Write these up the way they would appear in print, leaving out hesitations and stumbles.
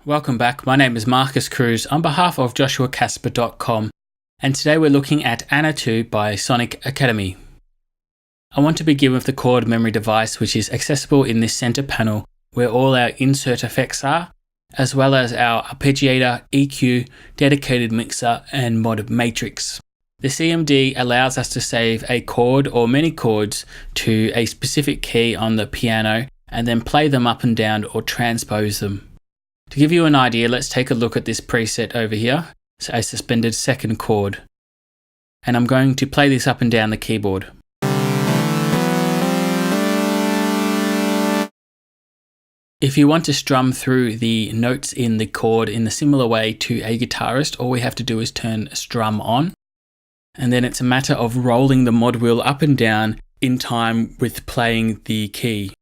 Welcome back. My name is Marcus Cruz on behalf of JoshuaCasper.com, and today we're looking at Anna 2 by Sonic Academy. I want to begin with the Chord memory device, which is accessible in this center panel where all our insert effects are, as well as our arpeggiator, EQ, dedicated mixer, and mod matrix. The CMD allows us to save a chord or many chords to a specific key on the piano and then play them up and down or transpose them. To give you an idea, let's take a look at this preset over here, so a suspended second chord. And I'm going to play this up and down the keyboard. If you want to strum through the notes in the chord in the similar way to a guitarist, all we have to do is turn strum on. And then it's a matter of rolling the mod wheel up and down in time with playing the key.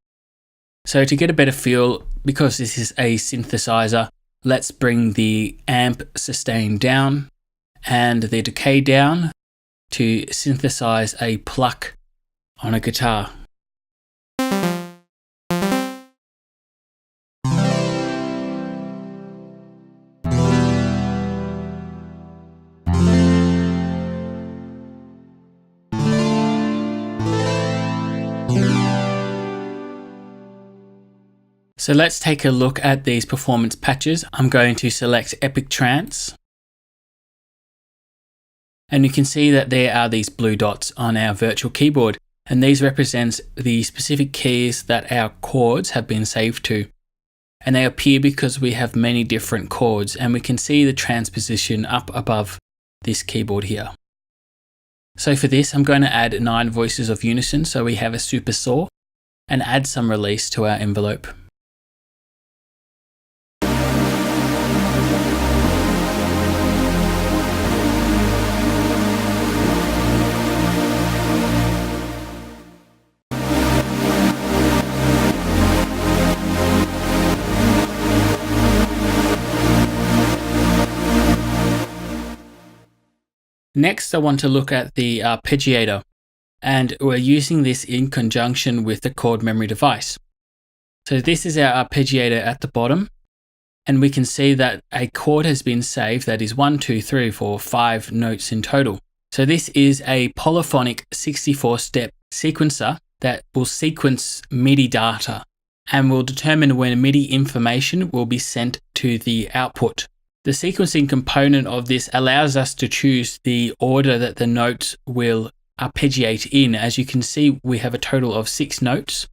So to get a better feel, because this is a synthesizer, let's bring the amp sustain down and the decay down to synthesize a pluck on a guitar. So let's take a look at these performance patches. I'm going to select Epic Trance. And you can see that there are these blue dots on our virtual keyboard, and these represent the specific keys that our chords have been saved to. And they appear because we have many different chords, and we can see the transposition up above this keyboard here. So for this, I'm going to add 9 voices of unison, so we have a super saw, and add some release to our envelope. Next, I want to look at the Pidgeotto, and we're using this in conjunction with the chord memory device. So this is our arpeggiator at the bottom, and we can see that a chord has been saved that is 1, 2, 3, 4, 5 notes in total. So this is a polyphonic 64-step sequencer that will sequence MIDI data and will determine when MIDI information will be sent to the output. The sequencing component of this allows us to choose the order that the notes will arpeggiate in. As you can see, we have a total of 6 notes,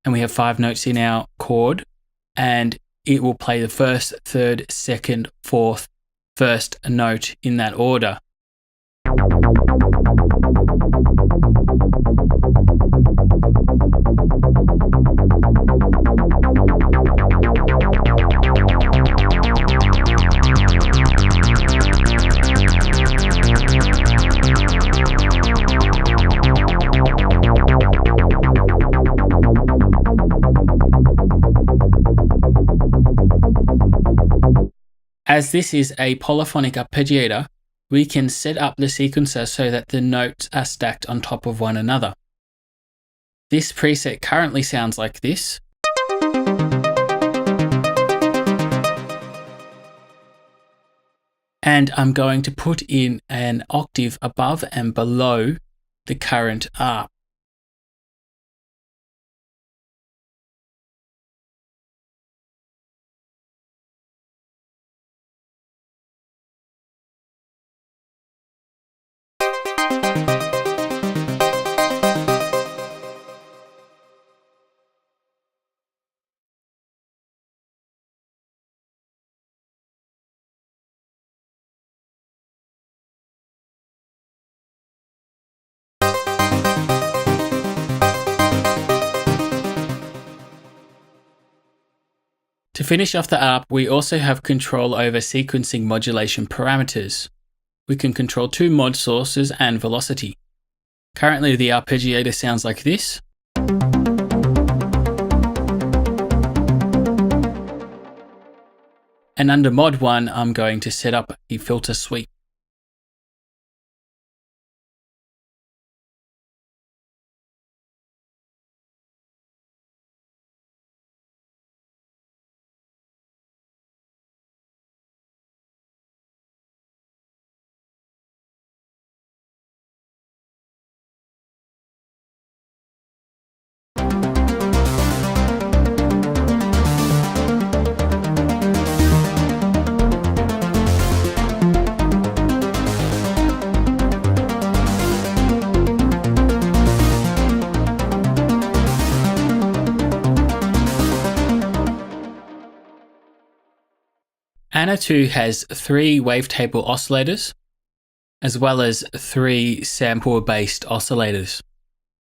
and we have 5 notes in our chord, and it will play the first, third, second, fourth, first note in that order. As this is a polyphonic arpeggiator, we can set up the sequencer so that the notes are stacked on top of one another. This preset currently sounds like this. And I'm going to put in an octave above and below the current arp. To finish off the ARP, we also have control over sequencing modulation parameters. We can control 2 mod sources and velocity. Currently the arpeggiator sounds like this. And under mod 1, I'm going to set up a filter sweep. ANA 2 has 3 wavetable oscillators, as well as 3 sample-based oscillators.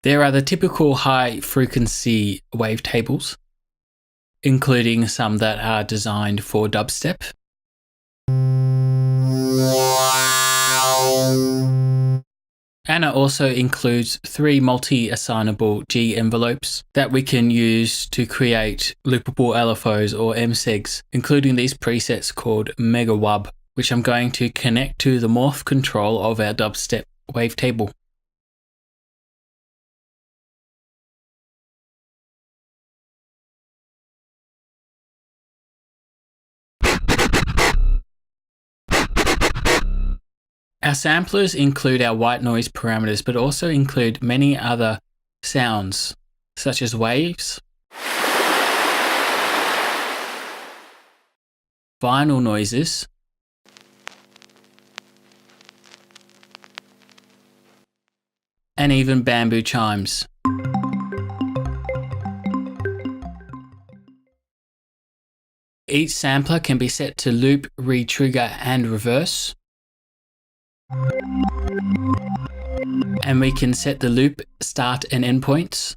There are the typical high-frequency wavetables, including some that are designed for dubstep. ANA also includes 3 multi-assignable G envelopes that we can use to create loopable LFOs or MSEGs, including these presets called MegaWub, which I'm going to connect to the morph control of our dubstep wavetable. Our samplers include our white noise parameters, but also include many other sounds, such as waves, vinyl noises, and even bamboo chimes. Each sampler can be set to loop, re-trigger, and reverse. And we can set the loop start and end points.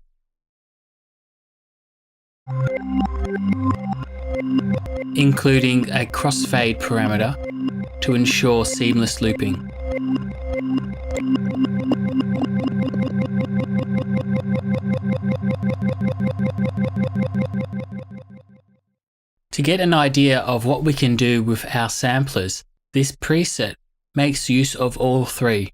Including a crossfade parameter to ensure seamless looping. To get an idea of what we can do with our samplers, this preset makes use of all 3.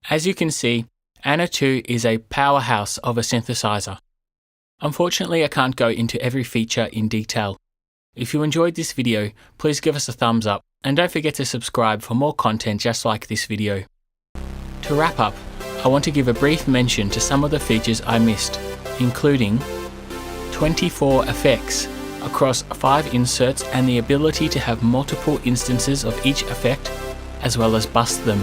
As you can see, ANA 2 is a powerhouse of a synthesizer. Unfortunately, I can't go into every feature in detail. If you enjoyed this video, please give us a thumbs up and don't forget to subscribe for more content just like this video. To wrap up, I want to give a brief mention to some of the features I missed, including 24 effects across 5 inserts and the ability to have multiple instances of each effect, as well as bust them.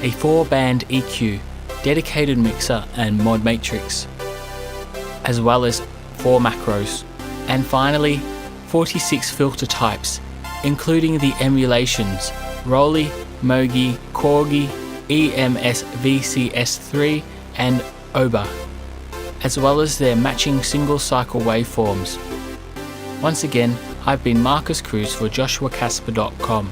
A 4-band EQ, dedicated mixer and mod matrix, as well as 4 macros. And finally, 46 filter types, including the emulations Rolly, Mogi, Corgi, EMS VCS3 and OBA, as well as their matching single cycle waveforms. Once again, I've been Marcus Cruz for JoshuaCasper.com.